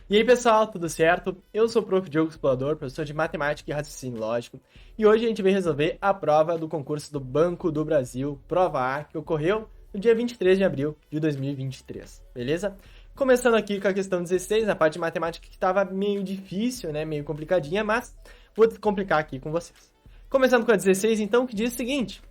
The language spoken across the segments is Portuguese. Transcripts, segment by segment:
E aí, pessoal, tudo certo? Eu sou o Prof. Diogo Explorador, professor de Matemática e Raciocínio Lógico, e hoje a gente vai resolver a prova do concurso do Banco do Brasil, prova A, que ocorreu no dia 23 de abril de 2023, beleza? Começando aqui com a questão 16, a parte de matemática que estava meio difícil, né, meio complicadinha, mas vou complicar aqui com vocês. Começando com a 16, então, que diz o seguinte: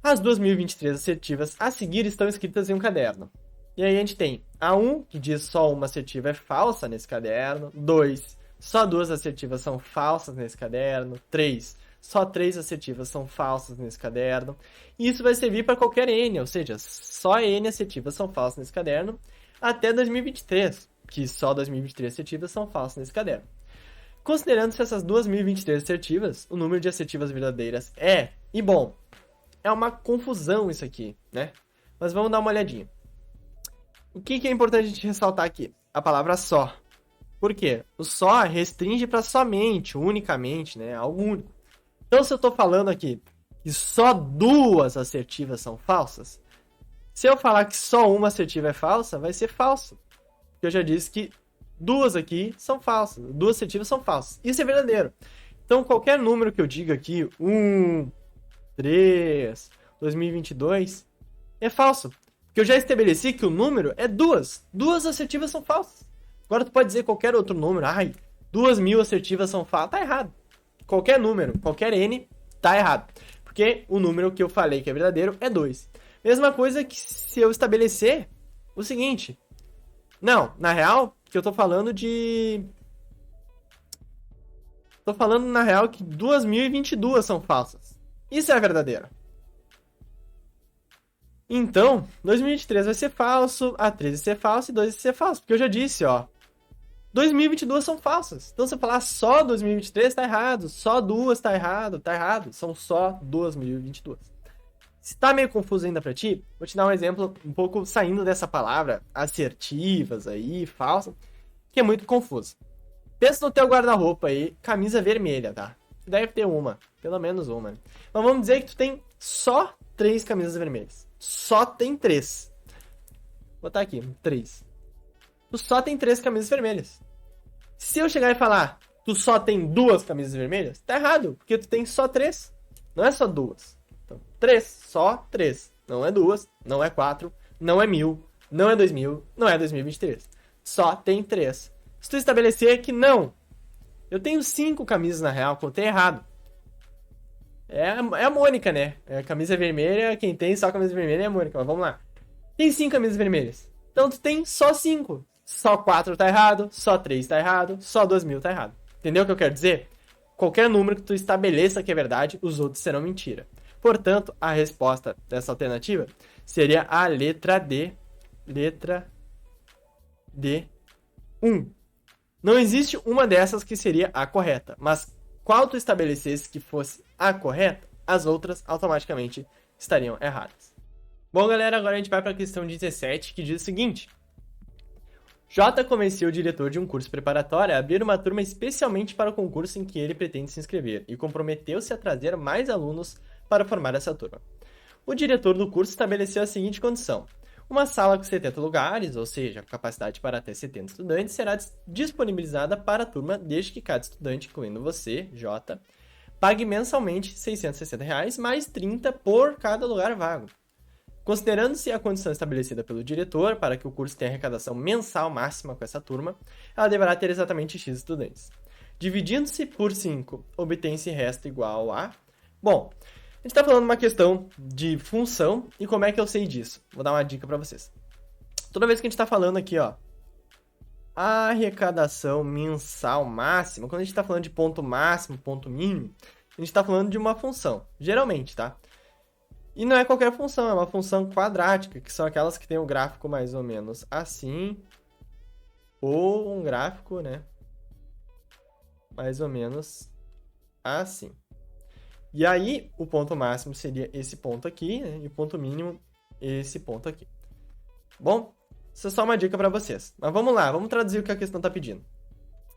as 2023 assertivas a seguir estão escritas em um caderno. E aí a gente tem a 1, que diz só uma assertiva é falsa nesse caderno. 2, só duas assertivas são falsas nesse caderno. 3, só três assertivas são falsas nesse caderno. E isso vai servir para qualquer N, ou seja, só N assertivas são falsas nesse caderno até 2023, que só 2023 assertivas são falsas nesse caderno. Considerando-se essas 2023 assertivas, o número de assertivas verdadeiras é... E bom, é uma confusão isso aqui, né? Mas vamos dar uma olhadinha. O que é importante a gente ressaltar aqui? A palavra só. Por quê? O só restringe para somente, unicamente, né? Algo único. Então, se eu estou falando aqui que só duas assertivas são falsas, se eu falar que só uma assertiva é falsa, vai ser falso. Porque eu já disse que duas aqui são falsas. Duas assertivas são falsas. Isso é verdadeiro. Então, qualquer número que eu diga aqui, 1, 3, 2022, é falso. Porque eu já estabeleci que o número é duas. Duas assertivas são falsas. Agora tu pode dizer qualquer outro número. 2.000 assertivas são falsas. Tá errado. Qualquer número, qualquer N, tá errado. Porque o número que eu falei que é verdadeiro é 2. Mesma coisa que se eu estabelecer o seguinte. Não, na real, que eu tô falando de... Tô falando na real que 2.022 são falsas. Isso é verdadeiro. Então, 2023 vai ser falso, a 13 vai ser falso e 2 vai ser falso. Porque eu já disse, ó. 2022 são falsas. Então, se eu falar só 2023, tá errado. Só duas tá errado, tá errado. São só 2022. Se tá meio confuso ainda pra ti, vou te dar um exemplo um pouco saindo dessa palavra assertivas aí, falsa, que é muito confuso. Pensa no teu guarda-roupa aí, camisa vermelha, tá? Deve ter uma, pelo menos uma. Mas vamos dizer que tu tem só 3 camisas vermelhas. Só tem 3. Vou botar aqui, 3. Tu só tem 3 camisas vermelhas. Se eu chegar e falar, tu só tem 2 camisas vermelhas, tá errado, porque tu tem só 3. Não é só 2. Então, 3, só 3. Não é 2, não é 4, não é 1.000, não é 2.000, não é 2023. Só tem 3. Se tu estabelecer que não, eu tenho 5 camisas na real, contei errado. É a Mônica, né? É a camisa vermelha, quem tem só camisa vermelha é a Mônica. Mas vamos lá. Tem 5 camisas vermelhas. Então tu tem só 5. Só 4 tá errado, só 3 tá errado, só 2.000 tá errado. Entendeu o que eu quero dizer? Qualquer número que tu estabeleça que é verdade, os outros serão mentira. Portanto, a resposta dessa alternativa seria a letra D. Letra D, 1. Não existe uma dessas que seria a correta, mas qual tu estabelecesse que fosse a correta, as outras automaticamente estariam erradas. Bom, galera, agora a gente vai para a questão 17, que diz o seguinte: J convenceu o diretor de um curso preparatório a abrir uma turma especialmente para o concurso em que ele pretende se inscrever e comprometeu-se a trazer mais alunos para formar essa turma. O diretor do curso estabeleceu a seguinte condição: uma sala com 70 lugares, ou seja, capacidade para até 70 estudantes, será disponibilizada para a turma desde que cada estudante, incluindo você, J, pague mensalmente R$ 660 mais 30 por cada lugar vago. Considerando-se a condição estabelecida pelo diretor para que o curso tenha arrecadação mensal máxima com essa turma, ela deverá ter exatamente X estudantes. Dividindo-se por 5, obtém-se resto igual a... Bom, a gente está falando uma questão de função, e como é que eu sei disso? Vou dar uma dica para vocês. Toda vez que a gente está falando aqui, ó, arrecadação mensal máxima, quando a gente está falando de ponto máximo, ponto mínimo, a gente está falando de uma função, geralmente, tá? E não é qualquer função, é uma função quadrática, que são aquelas que tem um gráfico mais ou menos assim, ou um gráfico, né, mais ou menos assim. E aí, o ponto máximo seria esse ponto aqui, né? E o ponto mínimo, esse ponto aqui. Bom, isso é só uma dica para vocês. Mas vamos lá, vamos traduzir o que a questão está pedindo.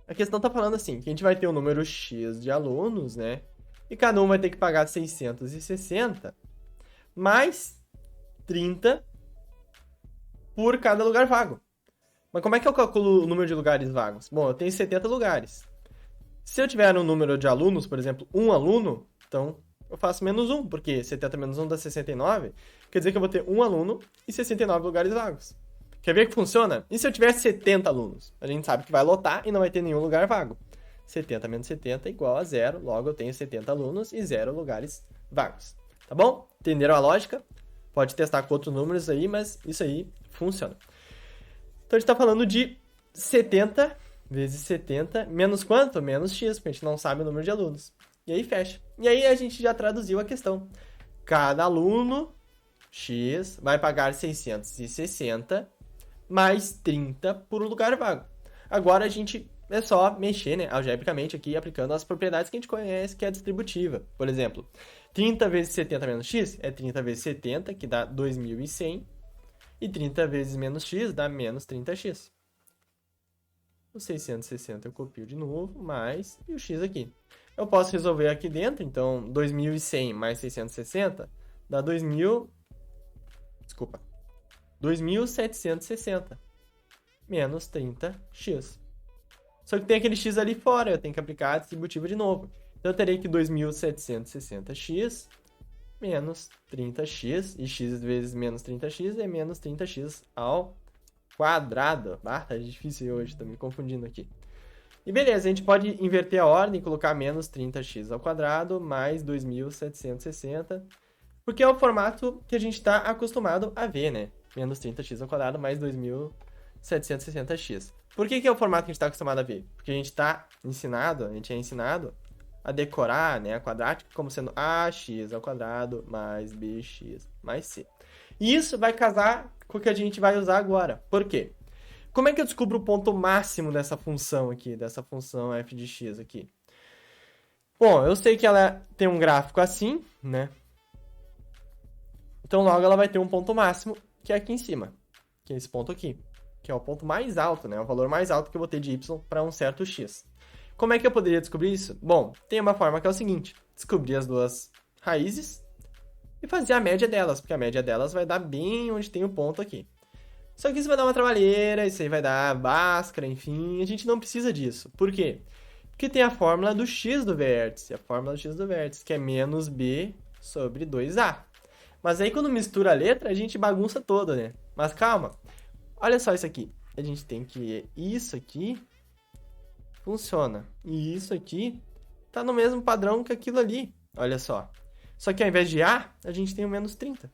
A questão está falando assim, que a gente vai ter um número X de alunos, né? E cada um vai ter que pagar 660, mais 30 por cada lugar vago. Mas como é que eu calculo o número de lugares vagos? Bom, eu tenho 70 lugares. Se eu tiver um número de alunos, por exemplo, um aluno, então eu faço menos um, porque 70 menos 1 dá 69. Quer dizer que eu vou ter um aluno e 69 lugares vagos. Quer ver que funciona? E se eu tiver 70 alunos? A gente sabe que vai lotar e não vai ter nenhum lugar vago. 70 menos 70 é igual a zero, logo eu tenho 70 alunos e 0 lugares vagos. Tá bom? Entenderam a lógica? Pode testar com outros números aí, mas isso aí funciona. Então a gente está falando de 70 vezes 70 menos quanto? Menos x, porque a gente não sabe o número de alunos. E aí fecha. E aí a gente já traduziu a questão. Cada aluno, x, vai pagar 660 mais 30 por lugar vago. Agora a gente é só mexer, né, algebricamente aqui, aplicando as propriedades que a gente conhece, que é a distributiva. Por exemplo, 30 vezes 70 menos x é 30 vezes 70, que dá 2.100. E 30 vezes menos x dá menos 30x. O 660 eu copio de novo, mais e o x aqui. Eu posso resolver aqui dentro, então 2.100 mais 660 dá 2.760 menos 30x. Só que tem aquele x ali fora, eu tenho que aplicar a distributiva de novo. Então eu terei que 2.760x menos 30x, e x vezes menos 30x é menos 30x ao quadrado. Ah, tá difícil hoje, tô me confundindo aqui. E beleza, a gente pode inverter a ordem e colocar menos 30x ao quadrado mais 2.760, porque é o formato que a gente está acostumado a ver, né? Menos 30x ao quadrado mais 2.760x. Por que é o formato que a gente está acostumado a ver? Porque a gente é ensinado a decorar, né, a quadrática como sendo ax ao quadrado mais bx mais c. E isso vai casar com o que a gente vai usar agora. Por quê? Como é que eu descubro o ponto máximo dessa função aqui, dessa função f de x aqui? Bom, eu sei que ela tem um gráfico assim, né? Então logo ela vai ter um ponto máximo, que é aqui em cima, que é esse ponto aqui, que é o ponto mais alto, né? O valor mais alto que eu vou ter de y para um certo x. Como é que eu poderia descobrir isso? Bom, tem uma forma que é o seguinte: descobrir as duas raízes e fazer a média delas, porque a média delas vai dar bem onde tem o ponto aqui. Só que isso vai dar uma trabalheira, isso aí vai dar Bhaskara, enfim, a gente não precisa disso. Por quê? Porque tem a fórmula do x do vértice, que é menos b sobre 2a. Mas aí quando mistura a letra, a gente bagunça toda, né? Mas calma, olha só isso aqui. A gente tem que isso aqui funciona. E isso aqui tá no mesmo padrão que aquilo ali. Olha só. Só que ao invés de A, a gente tem o menos 30.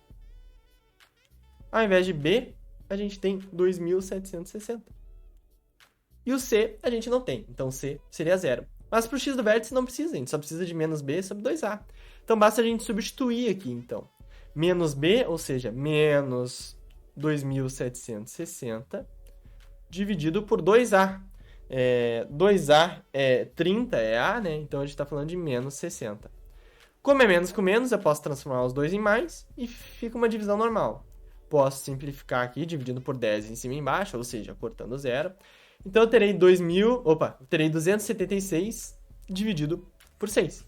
Ao invés de B, a gente tem 2.760. E o C a gente não tem. Então C seria zero. Mas para o x do vértice não precisa. A gente só precisa de menos B sobre 2A. Então basta a gente substituir aqui, então. Menos B, ou seja, menos 2.760 dividido por 2A. 2A é 30, é A, né? Então a gente está falando de menos 60. Como é menos com menos, eu posso transformar os dois em mais e fica uma divisão normal. Posso simplificar aqui, dividindo por 10 em cima e embaixo, ou seja, cortando zero. Então eu terei 276 dividido por 6.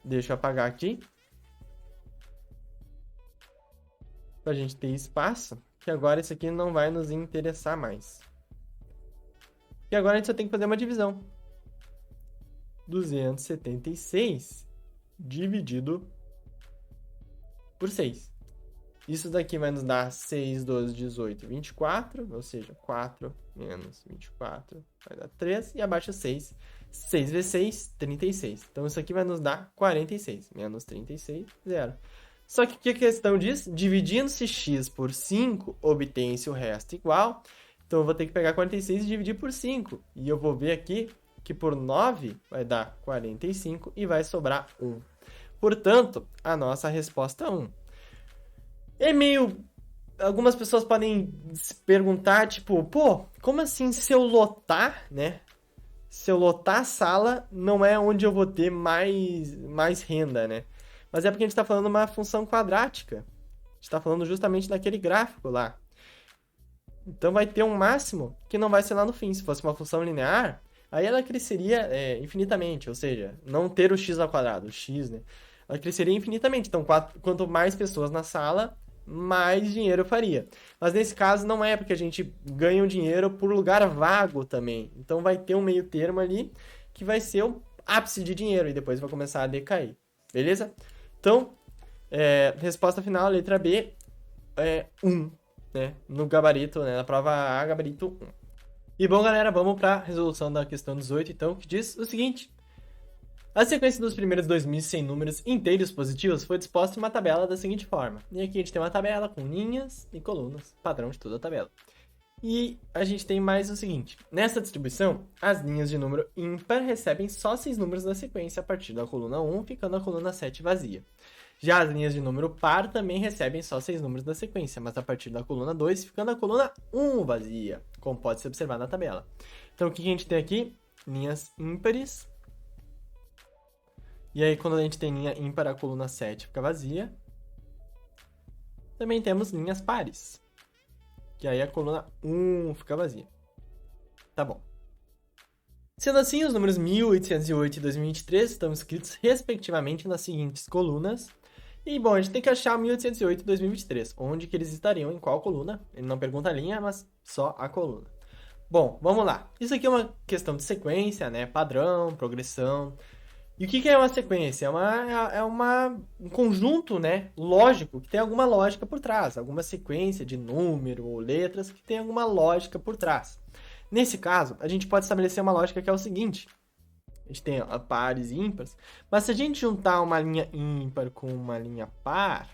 Deixa eu apagar aqui, para a gente ter espaço, que agora isso aqui não vai nos interessar mais. E agora a gente só tem que fazer uma divisão. 276 dividido por 6. Isso daqui vai nos dar 6, 12, 18, 24. Ou seja, 4 menos 24 vai dar 3. E abaixo 6. 6 vezes 6, 36. Então isso aqui vai nos dar 46. Menos 36, 0. Só que o que a questão diz? Dividindo-se x por 5, obtém-se o resto igual. Então eu vou ter que pegar 46 e dividir por 5. E eu vou ver aqui que por 9 vai dar 45 e vai sobrar 1. Portanto, a nossa resposta é 1. É meio... Algumas pessoas podem se perguntar, tipo, pô, como assim se eu lotar, né? Se eu lotar a sala, não é onde eu vou ter mais renda, né? Mas é porque a gente está falando de uma função quadrática. A gente está falando justamente daquele gráfico lá. Então vai ter um máximo que não vai ser lá no fim. Se fosse uma função linear, aí ela cresceria infinitamente. Ou seja, não ter o x ao quadrado, o x, né? Ela cresceria infinitamente. Então, quanto mais pessoas na sala, mais dinheiro eu faria. Mas nesse caso não é, porque a gente ganha o dinheiro por lugar vago também. Então vai ter um meio termo ali que vai ser o ápice de dinheiro e depois vai começar a decair. Beleza? Então, resposta final, letra B, 1, né? No gabarito, né? Na prova A, gabarito 1. E bom, galera, vamos para a resolução da questão 18, então, que diz o seguinte. A sequência dos primeiros 2.100 números inteiros positivos foi disposta em uma tabela da seguinte forma. E aqui a gente tem uma tabela com linhas e colunas, padrão de toda a tabela. E a gente tem mais o seguinte. Nessa distribuição, as linhas de número ímpar recebem só 6 números da sequência a partir da coluna 1, ficando a coluna 7 vazia. Já as linhas de número par também recebem só 6 números da sequência, mas a partir da coluna 2, ficando a coluna 1 vazia, como pode se observar na tabela. Então, o que a gente tem aqui? Linhas ímpares. E aí, quando a gente tem linha ímpar, a coluna 7 fica vazia. Também temos linhas pares. Que aí a coluna 1 fica vazia. Tá bom. Sendo assim, os números 1808 e 2023 estão escritos respectivamente nas seguintes colunas. E, bom, a gente tem que achar 1808 e 2023. Onde que eles estariam, em qual coluna. Ele não pergunta a linha, mas só a coluna. Bom, vamos lá. Isso aqui é uma questão de sequência, né? Padrão, progressão. E o que é uma sequência? É um conjunto, né, lógico, que tem alguma lógica por trás. Alguma sequência de número ou letras que tem alguma lógica por trás. Nesse caso, a gente pode estabelecer uma lógica que é o seguinte. A gente tem pares e ímpares. Mas se a gente juntar uma linha ímpar com uma linha par,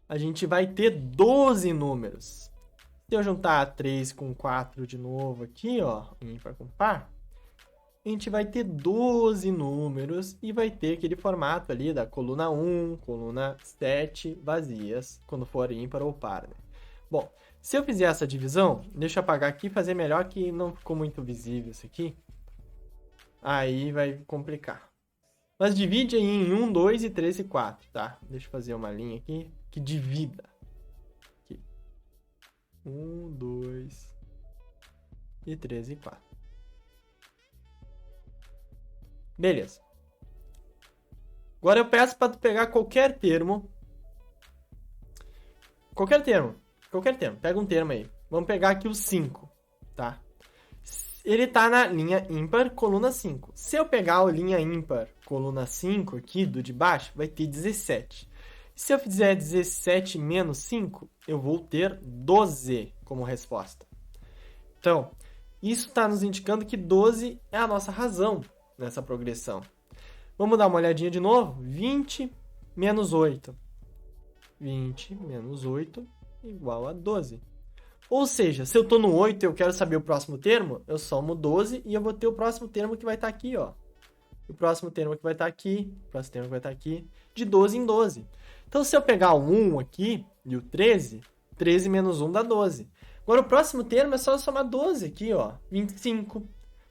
a gente vai ter 12 números. Se eu juntar 3 com 4 de novo aqui, ó, ímpar com par, a gente vai ter 12 números e vai ter aquele formato ali da coluna 1, coluna 7 vazias, quando for ímpar ou par, né? Bom, se eu fizer essa divisão, deixa eu apagar aqui e fazer melhor, que não ficou muito visível isso aqui. Aí vai complicar. Mas divide aí em 1, 2 e 3 e 4, tá? Deixa eu fazer uma linha aqui que divida. Aqui. 1, 2 e 3 e 4. Beleza. Agora eu peço para tu pegar qualquer termo. Qualquer termo. Pega um termo aí. Vamos pegar aqui o 5, tá? Ele tá na linha ímpar, coluna 5. Se eu pegar a linha ímpar, coluna 5 aqui, do de baixo, vai ter 17. Se eu fizer 17 menos 5, eu vou ter 12 como resposta. Então, isso está nos indicando que 12 é a nossa razão nessa progressão. Vamos dar uma olhadinha de novo? 20 menos 8. 20 menos 8 igual a 12. Ou seja, se eu estou no 8 e eu quero saber o próximo termo, eu somo 12 e eu vou ter o próximo termo que vai estar aqui, ó. O próximo termo que vai estar aqui, o próximo termo que vai estar aqui, de 12 em 12. Então, se eu pegar o 1 aqui e o 13, 13 menos 1 dá 12. Agora, o próximo termo é só eu somar 12 aqui, ó, 25.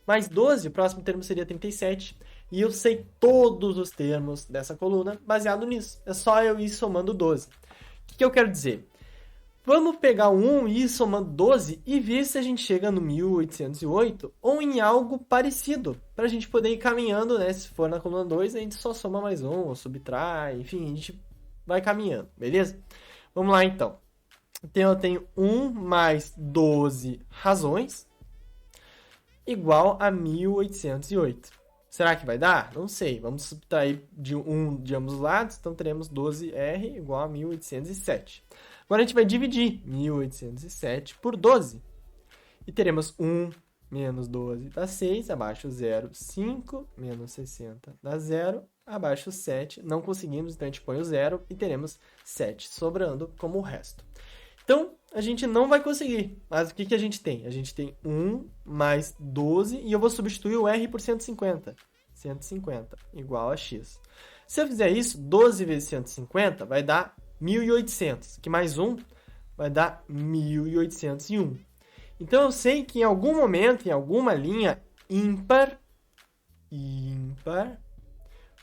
Mais 12, o próximo termo seria 37. E eu sei todos os termos dessa coluna baseado nisso. É só eu ir somando 12. O que eu quero dizer? Vamos pegar o 1 e ir somando 12 e ver se a gente chega no 1808 ou em algo parecido. Para a gente poder ir caminhando, né? Se for na coluna 2, a gente só soma mais um, ou subtrai, enfim, a gente vai caminhando, beleza? Vamos lá, então. Então, eu tenho 1 mais 12 razões igual a 1808. Será que vai dar? Não sei. Vamos subtrair de 1 de ambos os lados, então teremos 12R igual a 1807. Agora a gente vai dividir 1807 por 12. E teremos 1 menos 12 dá 6, abaixo 0, 5, menos 60 dá 0, abaixo 7. Não conseguimos, então a gente põe o 0 e teremos 7 sobrando como o resto. Então, a gente não vai conseguir. Mas o que a gente tem? A gente tem 1 mais 12 e eu vou substituir o R por 150. 150 igual a X. Se eu fizer isso, 12 vezes 150 vai dar 1.800. Que mais 1 vai dar 1.801. Então, eu sei que em algum momento, em alguma linha ímpar,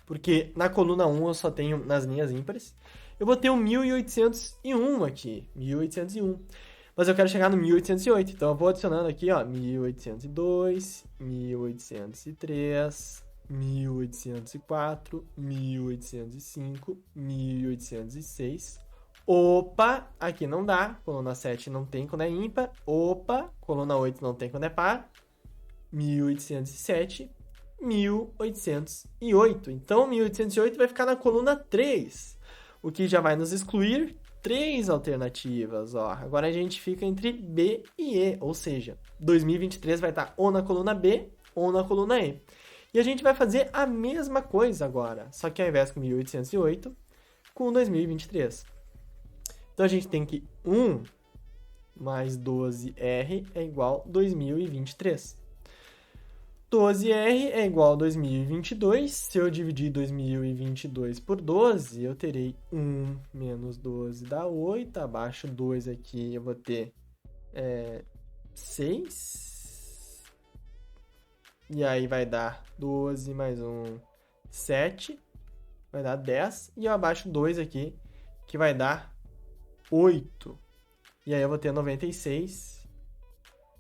porque na coluna 1 eu só tenho nas linhas ímpares, eu vou ter um 1801 aqui, 1801. Mas eu quero chegar no 1808, então eu vou adicionando aqui, ó, 1802, 1803, 1804, 1805, 1806. Opa, aqui não dá. Coluna 7 não tem quando é ímpar. Opa, coluna 8 não tem quando é par. 1807, 1808. Então, 1808 vai ficar na coluna 3, o que já vai nos excluir 3 alternativas. Ó. Agora a gente fica entre B e E, ou seja, 2023 vai estar ou na coluna B ou na coluna E. E a gente vai fazer a mesma coisa agora, só que ao invés com 1808, com 2023. Então a gente tem que 1 mais 12R é igual a 2023. 12R é igual a 2022. Se eu dividir 2022 por 12, eu terei 1 menos 12 dá 8. Abaixo 2 aqui eu vou ter 6. E aí vai dar 12 mais 1, 7. Vai dar 10. E eu abaixo 2 aqui, que vai dar 8. E aí eu vou ter 96.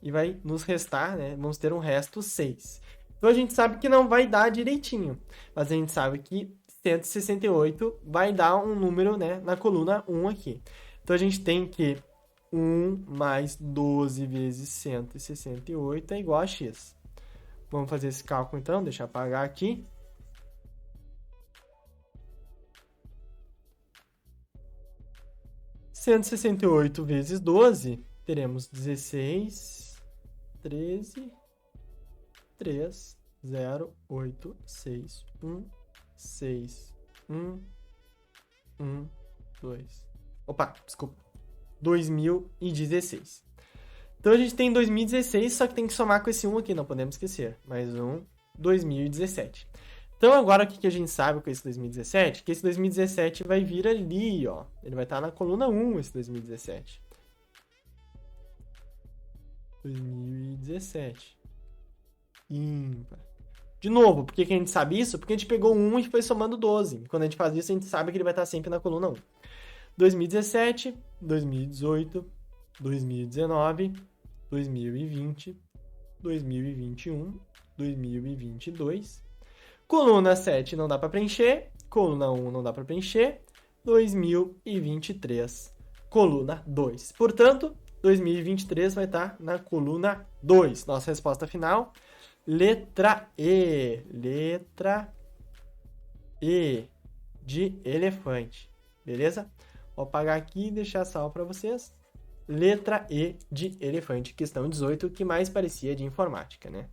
E vai nos restar, né? Vamos ter um resto 6. Então a gente sabe que não vai dar direitinho. Mas a gente sabe que 168 vai dar um número, né, na coluna 1 aqui. Então a gente tem que 1 mais 12 vezes 168 é igual a x. Vamos fazer esse cálculo então, deixa eu apagar aqui. – 168 vezes 12, teremos 16... 13, 3, 0, 8, 6, 1, 6, 1, 1, 2. Opa, desculpa. 2016. Então a gente tem 2016, só que tem que somar com esse 1 aqui, não podemos esquecer. Mais um, 2017. Então agora o que a gente sabe com esse 2017? Que esse 2017 vai vir ali, ó. Ele vai estar na coluna 1, esse 2017. 2017. Ímpar. De novo, por que a gente sabe isso? Porque a gente pegou 1 e foi somando 12. Quando a gente faz isso, a gente sabe que ele vai estar sempre na coluna 1. 2017, 2018, 2019, 2020, 2021, 2022. Coluna 7 não dá para preencher. Coluna 1 não dá para preencher. 2023. Coluna 2. Portanto, 2023 vai estar na coluna 2. Nossa resposta final, letra E. Letra E de elefante. Beleza? Vou apagar aqui e deixar salvo para vocês. Letra E de elefante. Questão 18, que mais parecia de informática, né?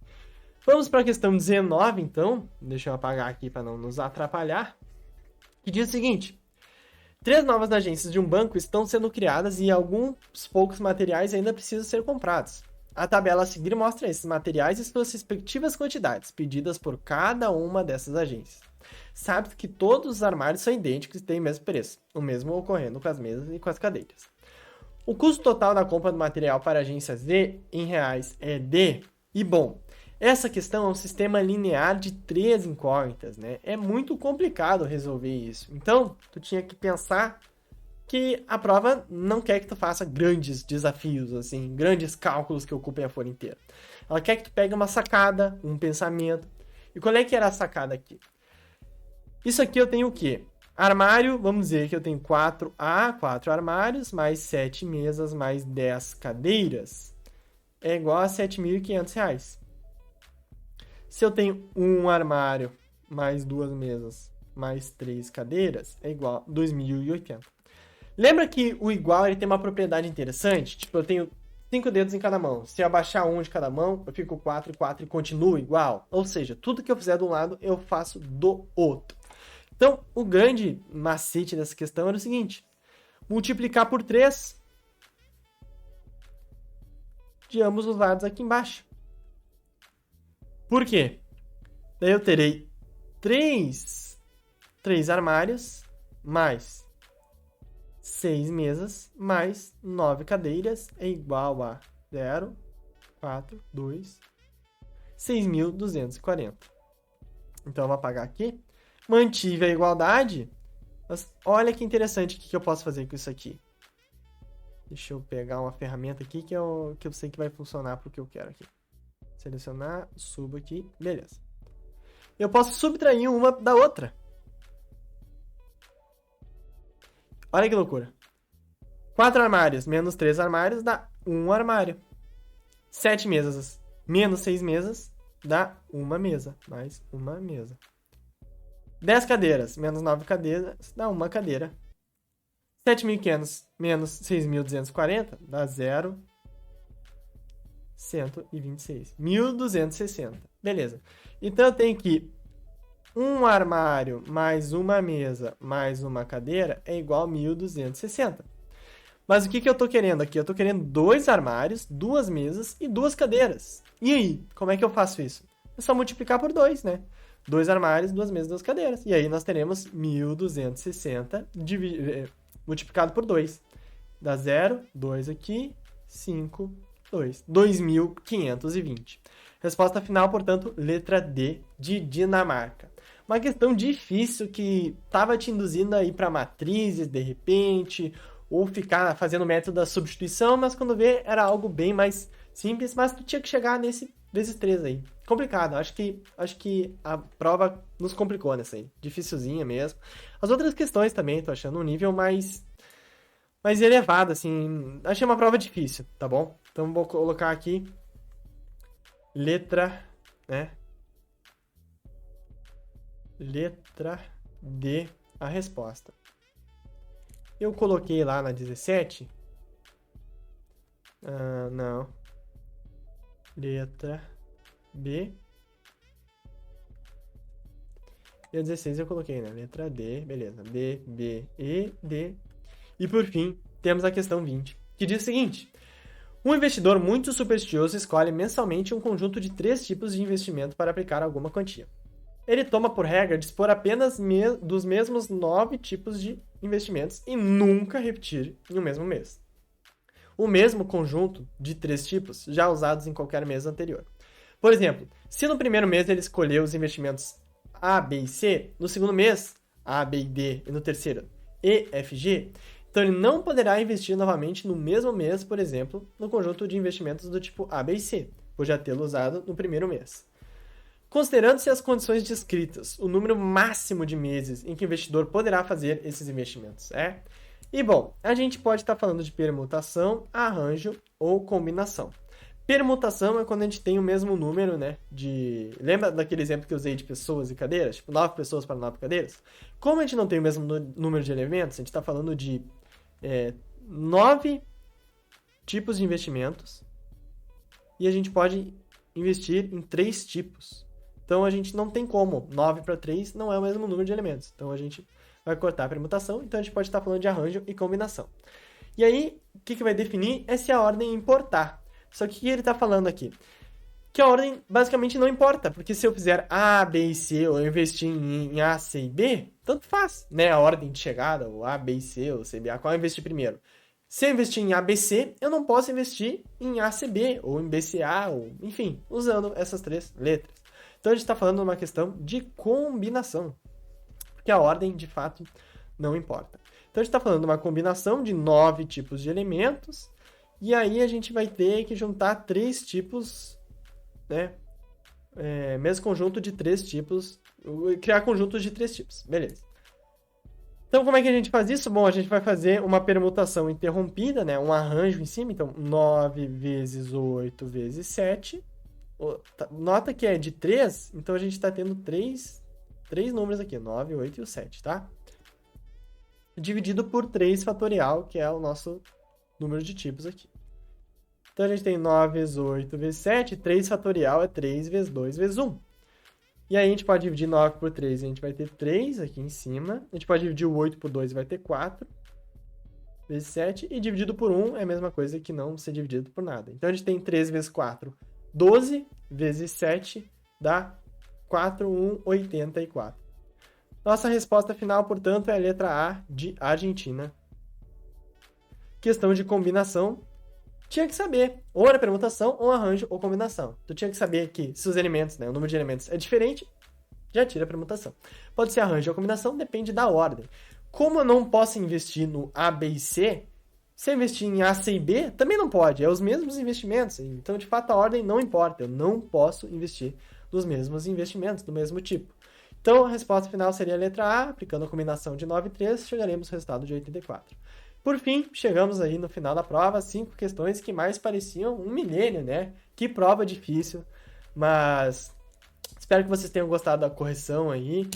Vamos para a questão 19, então. Deixa eu apagar aqui para não nos atrapalhar. Que diz o seguinte: 3 novas agências de um banco estão sendo criadas e alguns poucos materiais ainda precisam ser comprados. A tabela a seguir mostra esses materiais e suas respectivas quantidades, pedidas por cada uma dessas agências. Sabe que todos os armários são idênticos e têm o mesmo preço, o mesmo ocorrendo com as mesas e com as cadeiras. O custo total da compra do material para a agência Z em reais é de... E bom, essa questão é um sistema linear de 3 incógnitas, né? É muito complicado resolver isso. Então, tu tinha que pensar que a prova não quer que tu faça grandes desafios, assim, grandes cálculos que ocupem a folha inteira. Ela quer que tu pegue uma sacada, um pensamento. E qual é que era a sacada aqui? Isso aqui eu tenho o quê? Armário, vamos dizer que eu tenho 4 armários, mais 7 mesas, mais 10 cadeiras, é igual a R$ 7.500. Se eu tenho um armário, mais 2 mesas, mais 3 cadeiras, é igual a 2.080. Lembra que o igual ele tem uma propriedade interessante? Tipo, eu tenho 5 dedos em cada mão. Se eu abaixar um de cada mão, eu fico 4 e 4 e continuo igual. Ou seja, tudo que eu fizer de um lado, eu faço do outro. Então, o grande macete dessa questão era o seguinte: multiplicar por 3 de ambos os lados aqui embaixo. Por quê? Daí eu terei 3 armários, mais 6 mesas, mais 9 cadeiras, é igual a 0, 4, 2, 6.240. Então, eu vou apagar aqui. Mantive a igualdade, mas olha que interessante o que eu posso fazer com isso aqui. Deixa eu pegar uma ferramenta aqui que eu sei que vai funcionar para o que eu quero aqui. Selecionar, subo aqui, beleza. eu posso subtrair uma da outra. Olha que loucura. 4 armários menos 3 armários dá 1 armário. 7 mesas menos 6 mesas dá uma mesa. Mais uma mesa. 10 cadeiras menos 9 cadeiras dá uma cadeira. 7.500 menos 6.240 dá 0,126. 1.260. Beleza. Então eu tenho que um armário mais uma mesa mais uma cadeira é igual a 1.260. Mas o que eu tô querendo aqui? Eu tô querendo 2 armários, 2 mesas e 2 cadeiras. E aí, como é que eu faço isso? É só multiplicar por 2, né? 2 armários, 2 mesas, 2 cadeiras. E aí nós teremos 1.260 multiplicado por 2. Dá 0, 2 aqui, 5, 2. 2.520. Resposta final, portanto, letra D, de Dinamarca. Uma questão difícil que estava te induzindo a ir para matrizes, de repente, ou ficar fazendo o método da substituição, mas quando vê era algo bem mais simples, mas tu tinha que chegar desses 3 aí. Complicado, acho que a prova nos complicou nessa aí. Dificilzinha mesmo. As outras questões também, tô achando um nível mais elevado, assim. Achei uma prova difícil, tá bom? Então vou colocar aqui letra, né? Letra D, a resposta. Eu coloquei lá na 17. Não. Letra B. E a 16 eu coloquei, né? Letra D, beleza. D, B, E, D. E por fim, temos a questão 20, que diz o seguinte: um investidor muito supersticioso escolhe mensalmente um conjunto de 3 tipos de investimento para aplicar alguma quantia. Ele toma por regra dispor apenas dos mesmos 9 tipos de investimentos e nunca repetir em um mesmo mês o mesmo conjunto de 3 tipos já usados em qualquer mês anterior. Por exemplo, se no primeiro mês ele escolheu os investimentos A, B e C, no segundo mês A, B e D e no terceiro E, F, G, então ele não poderá investir novamente no mesmo mês, por exemplo, no conjunto de investimentos do tipo A, B e C, por já tê-lo usado no primeiro mês. Considerando-se as condições descritas, o número máximo de meses em que o investidor poderá fazer esses investimentos é... E bom, a gente pode estar falando de permutação, arranjo ou combinação. Permutação é quando a gente tem o mesmo número, né? Lembra daquele exemplo que eu usei de pessoas e cadeiras? Tipo, 9 pessoas para 9 cadeiras? Como a gente não tem o mesmo número de elementos, a gente está falando de 9 tipos de investimentos e a gente pode investir em 3 tipos. Então a gente não tem como. 9 para 3 não é o mesmo número de elementos. Então a gente vai cortar a permutação, então a gente pode estar falando de arranjo e combinação. E aí, o que vai definir é se a ordem importar. Só que o que ele está falando aqui? Que a ordem basicamente não importa, porque se eu fizer A, B e C, ou eu investir em A, C e B, tanto faz, né? A ordem de chegada, ou A, B e C, ou C, B, A, qual eu investir primeiro? Se eu investir em A, B, C, eu não posso investir em A, C, B, ou em B, C, A, ou enfim, usando essas 3 letras. Então a gente está falando de uma questão de combinação, porque a ordem, de fato, não importa. Então a gente está falando de uma combinação de 9 tipos de elementos, e aí a gente vai ter que juntar 3 tipos, né? Mesmo conjunto de 3 tipos, criar conjuntos de 3 tipos, beleza. Então como é que a gente faz isso? Bom, a gente vai fazer uma permutação interrompida, né? Um arranjo em cima, então 9 vezes 8 vezes 7. Nota que é de 3, então a gente está tendo 3 números aqui, 9, 8 e o 7, tá? Dividido por 3 fatorial, que é o nosso número de tipos aqui. Então a gente tem 9 vezes 8 vezes 7, 3 fatorial é 3 vezes 2 vezes 1. E aí a gente pode dividir 9 por 3, a gente vai ter 3 aqui em cima. A gente pode dividir o 8 por 2 e vai ter 4 vezes 7. E dividido por 1 é a mesma coisa que não ser dividido por nada. Então a gente tem 3 vezes 4, 12 vezes 7 dá 4,184. Nossa resposta final, portanto, é a letra A de Argentina. Questão de combinação. Tinha que saber, ou era permutação, ou arranjo, ou combinação. Tu tinha que saber que se os elementos, né, o número de elementos é diferente, já tira a permutação. Pode ser arranjo ou combinação, depende da ordem. Como eu não posso investir no A, B e C, se eu investir em A, C e B, também não pode. É os mesmos investimentos. Então, de fato, a ordem não importa. Eu não posso investir dos mesmos investimentos, do mesmo tipo. Então, a resposta final seria a letra A, aplicando a combinação de 9 e 3, chegaremos ao resultado de 84. Por fim, chegamos aí no final da prova, 5 questões que mais pareciam um milênio, né? Que prova difícil, mas espero que vocês tenham gostado da correção aí.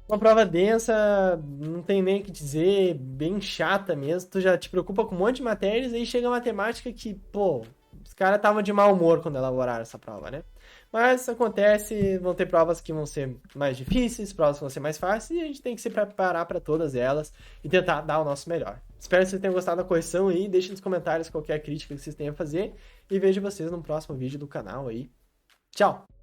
Uma prova densa, não tem nem o que dizer, bem chata mesmo. Tu já te preocupa com um monte de matérias, aí chega a matemática que, pô, os caras estavam de mau humor quando elaboraram essa prova, né? Mas acontece, vão ter provas que vão ser mais difíceis, provas que vão ser mais fáceis, e a gente tem que se preparar para todas elas e tentar dar o nosso melhor. Espero que vocês tenham gostado da correção aí, deixem nos comentários qualquer crítica que vocês tenham a fazer, e vejo vocês no próximo vídeo do canal aí. Tchau!